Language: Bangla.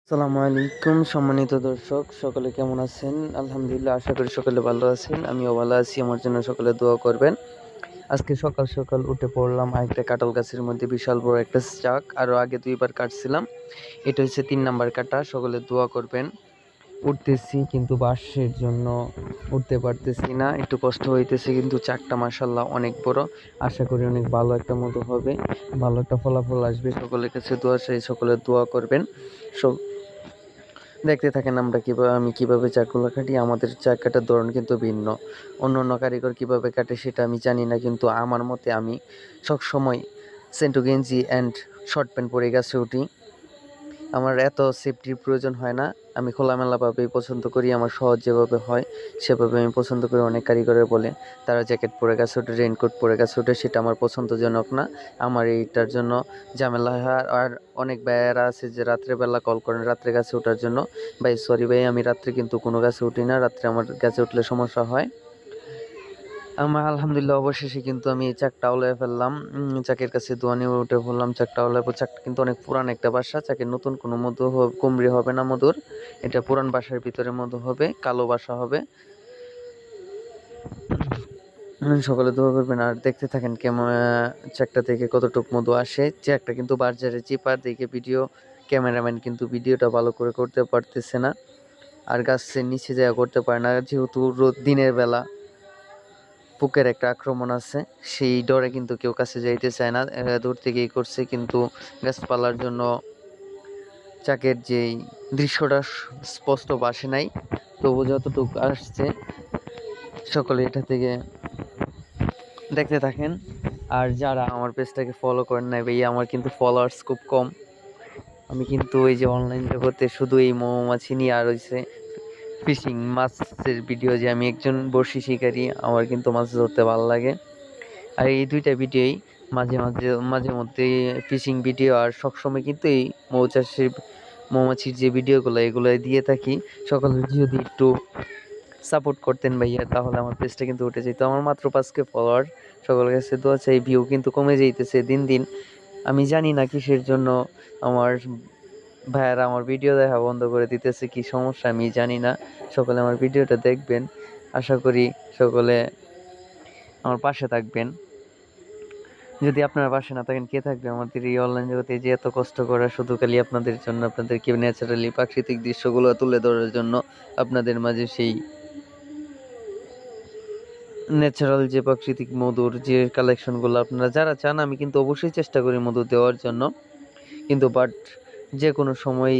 আসসালামু আলাইকুম সম্মানিত দর্শক, সকলে কেমন আছেন? আলহামদুলিল্লাহ, আশা করি সকলে ভালো আছেন। আমিও ভালো আছি। আমার জন্য সকলে দোয়া করবেন। আজকে সকাল সকাল উঠে পড়লাম আরেকটা কাঁঠাল গাছের মধ্যে বিশাল বড় একটা চাক। আরও আগে ২ বার কাটছিলাম। এটা হচ্ছে ৩ নাম্বার কাটা। সকলে দোয়া করবেন। উঠতেছি কিন্তু বাঁশের জন্য উঠতে পারতেছি না, একটু কষ্ট হইতেছে, কিন্তু চাকটা মাশাআল্লাহ অনেক বড়। আশা করি অনেক ভালো একটা মধু হবে, ভালো একটা ফলাফল আসবে। সকলের কাছে দোয়া চাই, সকলে দোয়া করবেন। সব দেখতে থাকেন আমি কিভাবে চাকগুলো কাটি। আমাদের চাক কাটার ধরন কিন্তু ভিন্ন। অন্য কারিগর কিভাবে কাটে সেটা আমি জানি না, কিন্তু আমার মতে আমি সবসময় সেন্টু গেঞ্জি অ্যান্ড শর্ট প্যান্ট পরে গাছে উঠি। আমার এত সেফটির প্রয়োজন হয় না। আমি খোলামেলাভাবেই পছন্দ করি। আমার সহজ যেভাবে হয় সেভাবে আমি পছন্দ করি। অনেক কারিগরে বলে তারা জ্যাকেট পরে গাছে ওঠে, রেইনকোট পরে গাছে ওঠে, সেটা আমার পছন্দজনক না। আমার এইটার জন্য ঝামেলা হয়। আর অনেক ভাইয়েরা আছে যে রাত্রেবেলা কল করেন রাত্রে গাছে ওঠার জন্য। ভাই সরি ভাই, আমি রাত্রে কিন্তু কোনো গাছে উঠি না। রাত্রে আমার গাছে উঠলে সমস্যা হয়। আমার আলহামদুলিল্লাহ অবশেষে কিন্তু আমি এই চাকটা ওলায় ফেললাম। চাকের কাছে দোয়া নিয়ে উঠে পড়লাম। চাকটা ওলাবো। চাকটা কিন্তু অনেক পুরান একটা বাসা। চাকের নতুন কোনো মধু কুমড়ি হবে না মধুর। এটা পুরান বাসার ভিতরে মধু হবে, কালো বাসা হবে। সকলে দোয়া করবেন আর দেখতে থাকেন কেমন চাকটা থেকে কতটুক মধু আসে। চাকটা কিন্তু বাজারে চিপার দেখে ক্যামেরাম্যান কিন্তু ভিডিওটা ভালো করে করতে পারতেছে না। আর গাছের নিচে যাওয়া করতে পারে না, যেহেতু দিনের বেলা পোকের একটা আক্রমণ আছে। সেই ডরে কিন্তু কেউ কাছে যাইতে চায় না, দূর থেকেই করছে। কিন্তু গাছপালার জন্য চাকের যেই দৃশ্যটা স্পষ্ট আসে নাই, তবু যতটুকু আসছে সকলে এটা থেকে দেখতে থাকেন। আর যারা আমার পেজটাকে ফলো করেন নাই ভাইয়া, আমার কিন্তু ফলোয়ার্স খুব কম। আমি কিন্তু এই যে অনলাইন জগতে শুধু এই মৌমাছি নিয়ে আর হইছে ফিশিং মাছের ভিডিও, যে আমি একজন বড়শি শিকারী, আমার কিন্তু মাছ ধরতে ভালো লাগে। আর এই দুইটা ভিডিওই মাঝে মধ্যে ফিশিং ভিডিও, আর সবসময় কিন্তু এই মৌমাছির যে ভিডিওগুলো এগুলো দিয়ে থাকি। সকলে যদি একটু সাপোর্ট করতেন ভাইয়া, তাহলে আমার পেজটা কিন্তু উঠে যেত। আমার মাত্র 5K ফলোয়ার। সকলের কাছে দোয়া চাই। ভিউ কিন্তু কমে যাইতেছে দিন দিন। আমি জানি না কিসের জন্য আমার ভাইয়ারা আমার ভিডিও দেখা বন্ধ করে দিতেছে, কি সমস্যা আমি জানি না। সকলে আমার ভিডিওটা দেখবেন। আশা করি সকলে আমার পাশে থাকবেন। যদি আপনারা পাশে না থাকেন, কে থাকবে আমাদের এই অনলাইন জগতে? যে এত কষ্ট করা শুধু খালি আপনাদের জন্য, আপনাদেরকে ন্যাচারালি প্রাকৃতিক দৃশ্যগুলো তুলে ধরার জন্য, আপনাদের মাঝে সেই ন্যাচারাল যে প্রাকৃতিক মধুর যে কালেকশনগুলো আপনারা যারা চান, আমি কিন্তু অবশ্যই চেষ্টা করি মধু দেওয়ার জন্য। কিন্তু যে কোনো সময়